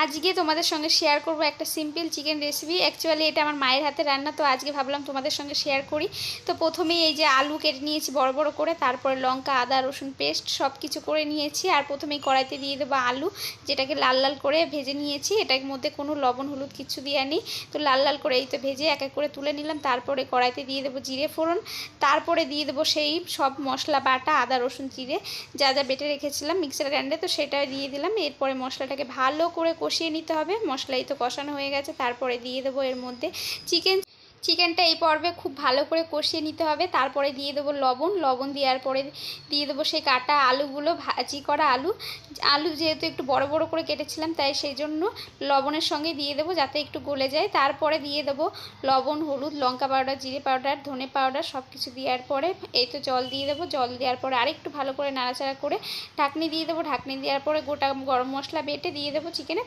আজকে তোমাদের সঙ্গে শেয়ার করব একটা সিম্পল চিকেন রেসিপি। অ্যাকচুয়ালি এটা আমার মায়ের হাতে রান্না, তো আজকে ভাবলাম তোমাদের সঙ্গে শেয়ার করি। তো প্রথমেই এই যে আলু কেটে নিয়েছি বড় বড় করে, তারপরে লঙ্কা আদা রসুন পেস্ট সব কিছু করে নিয়েছি। আর প্রথমেই কড়াইতে দিয়ে দেবো আলু, যেটাকে লাল লাল করে ভেজে নিয়েছি। এটার মধ্যে কোনো লবণ হলুদ কিছু দেওয়া নেই। তো লাল লাল করে এই তো ভেজে এক এক করে তুলে নিলাম। তারপরে কড়াইতে দিয়ে দেবো জিরে ফোড়ন, তারপরে দিয়ে দেবো সেই সব মশলা বাটা, আদা রসুন জিরে যা যা বেটে রেখেছিলাম মিক্সার গ্রাইন্ডারে, তো সেটা দিয়ে দিলাম। এরপরে মশলাটাকে ভালো করে কষিয়ে নিতে হবে। মশলাই তো কষানো হয়ে গেছে, তারপরে দিয়ে দেবো এর মধ্যে চিকেনটা এই পর্বে খুব ভালো করে কষিয়ে নিতে হবে। তারপরে দিয়ে দেবো লবণ দেওয়ার পরে দিয়ে দেবো সেই কাটা আলুগুলো, ভাজি করা আলু যেহেতু একটু বড় বড় করে কেটেছিলাম, তাই সেই জন্য লবণের সঙ্গে দিয়ে দেবো যাতে একটু গলে যায়। তারপরে দিয়ে দেবো লবণ হলুদ লঙ্কা পাউডার জিরে পাউডার ধনে পাউডার সব কিছু দেওয়ার পরে এই তো জল দিয়ে দেবো। জল দেওয়ার পরে আরেকটু ভালো করে নাড়াচাড়া করে ঢাকনি দিয়ে দেবো। ঢাকনি দেওয়ার পরে গোটা গরম মশলা বেটে দিয়ে দেবো চিকেনে।